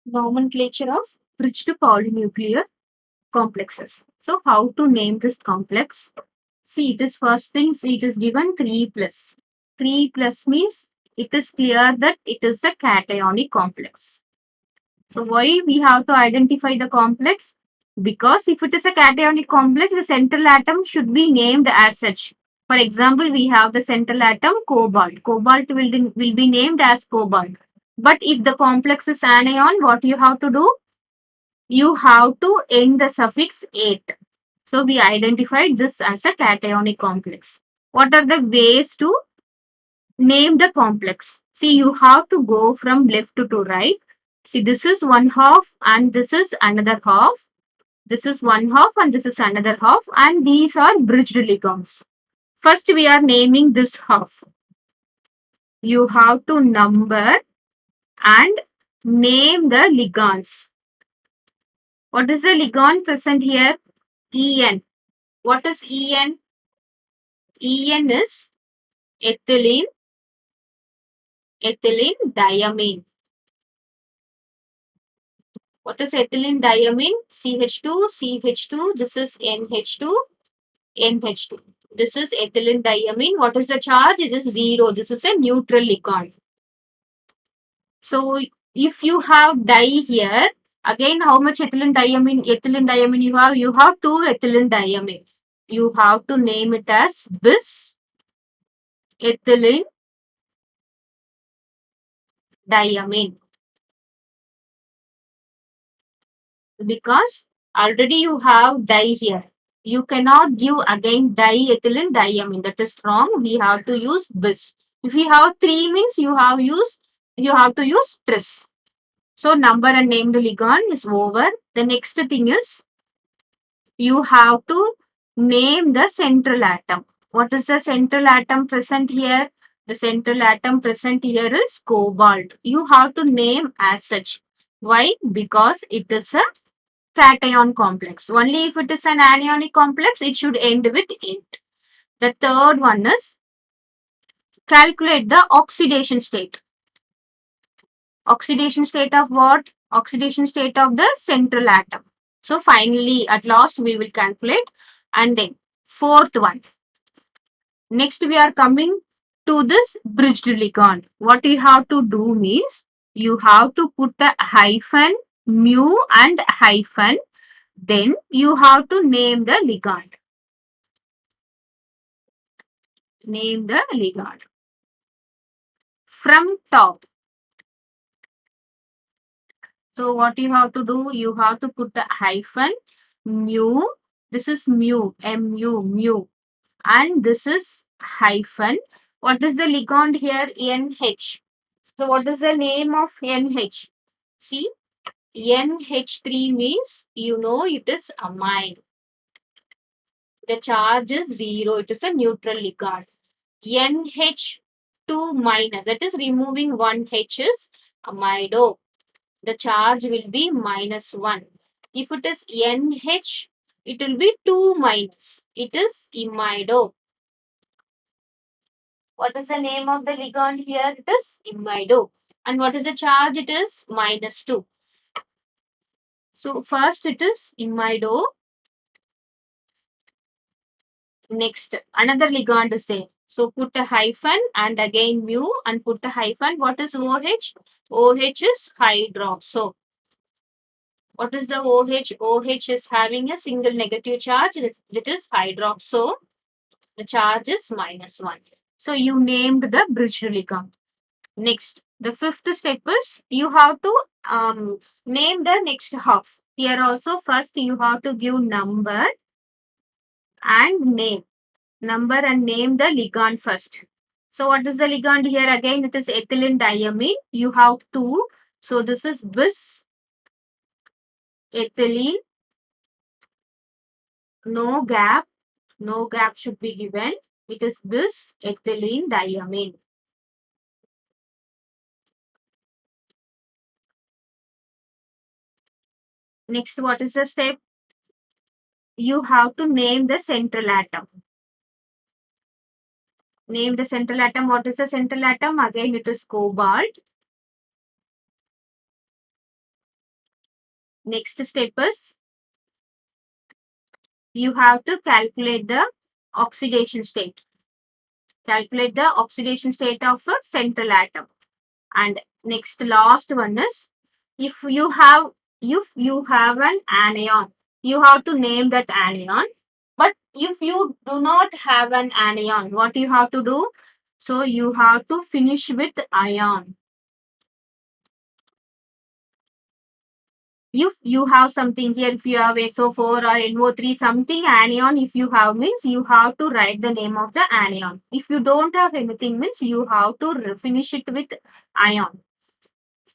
Nomenclature of bridged polynuclear complexes. So how to name this complex? See, it is first things it is given 3 plus. 3 plus means it is clear that it is a cationic complex. So why we have to identify the complex? Because if it is a cationic complex, the central atom should be named as such. For example, we have the central atom cobalt. Cobalt will be named as cobalt. But if the complex is anion, what you have to do? You have to end the suffix ate. So we identified this as a cationic complex. What are the ways to name the complex? See, you have to go from left to right. See, this is one half and this is another half. This is one half and this is another half, and these are bridged ligands. First, we are naming this half. You have to number and name the ligands. What is the ligand present here? En. What is En? En is ethylene diamine. What is ethylene diamine? CH2, CH2. This is NH2, NH2. This is ethylene diamine. What is the charge? It is 0. This is a neutral ligand. So if you have di here, again how much ethylene diamine you have? You have 2 ethylene diamine. You have to name it as this ethylene diamine. Because already you have di here. You cannot give again diethylene diamine. That is wrong. We have to use bis. If you have 3 means you have to use tris. So number and name the ligand is over. The next thing is you have to name the central atom. What is the central atom present here? The central atom present here is cobalt. You have to name as such. Why? Because it is a cation complex. Only if it is an anionic complex, it should end with ate. The third one is calculate the oxidation state. Oxidation state of what? Oxidation state of the central atom. So finally, at last, we will calculate. And then fourth one. Next, we are coming to this bridged ligand. What you have to do means you have to put a hyphen, mu and hyphen. Then you have to name the ligand. Name the ligand. From top. So what you have to do? You have to put the hyphen, mu. This is mu, mu, mu. And this is hyphen. What is the ligand here? NH. So what is the name of NH? See, NH3 means you know it is amine. The charge is 0. It is a neutral ligand. NH2 minus, that is removing one H is amido. The charge will be -1. If it is NH, it will be 2 minus. It is imido. What is the name of the ligand here? It is imido. And what is the charge? It is -2. So first it is imido. Next, another ligand is there. So put a hyphen and again mu and put a hyphen. What is OH? OH is hydroxo. What is the OH? OH is having a single negative charge. It is hydroxo. The charge is -1. So you named the bridge ligand. Next, the fifth step is you have to name the next half. Here also first you have to give number and name. Number and name the ligand first. So what is the ligand here? Again, it is ethylene diamine. You have two. So this is bis ethylene. No gap. No gap should be given. It is bis ethylene diamine. Next, what is the step? You have to name the central atom. Name the central atom. What is the central atom? Again, it is cobalt. Next step is you have to calculate the oxidation state. Calculate the oxidation state of a central atom. And next last one is if you have an anion, you have to name that anion. But if you do not have an anion, what you have to do? So you have to finish with ion. If you have something here, if you have SO4 or NO3, something anion, if you have means you have to write the name of the anion. If you don't have anything means you have to finish it with ion.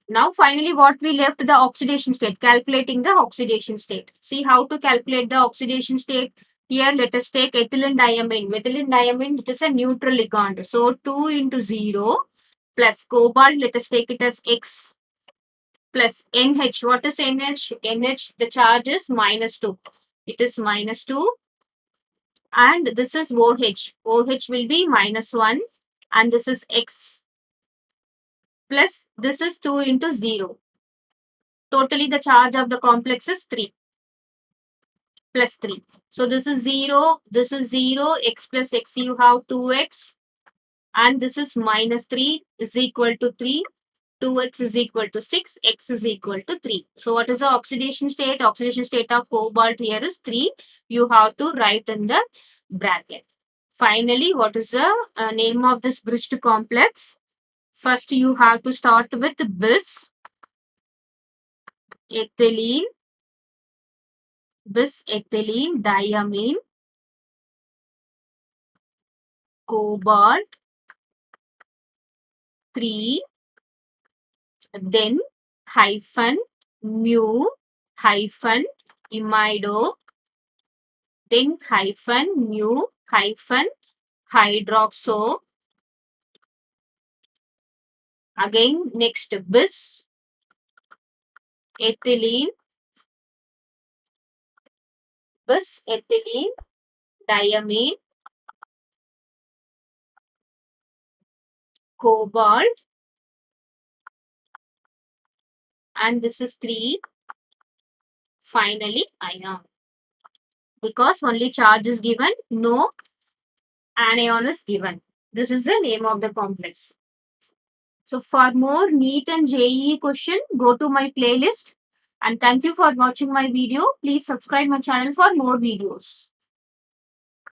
Now finally what we left, the oxidation state, calculating the oxidation state. See how to calculate the oxidation state. Here let us take ethylene diamine. Ethylene diamine, it is a neutral ligand. So 2 into 0 plus cobalt, let us take it as X plus NH. What is NH? NH, the charge is -2. It is -2 and this is OH. OH will be -1 and this is X plus this is 2 into 0. Totally the charge of the complex is 3 plus 3. So this is 0, this is 0, x plus x you have 2x and this is -3 is equal to 3. 2x is equal to 6, x is equal to 3. So what is the oxidation state? Oxidation state of cobalt here is 3. You have to write in the bracket. Finally, what is the name of this bridged complex? First, you have to start with bis, ethylene, bis ethylene diamine, cobalt 3, then hyphen mu hyphen imido, then hyphen mu hyphen hydroxo, again next bis ethylene, bis ethylene diamine, cobalt, and this is 3, finally ion. Because only charge is given, no anion is given. This is the name of the complex. So for more NEET and JEE question, go to my playlist. And thank you for watching my video. Please subscribe my channel for more videos.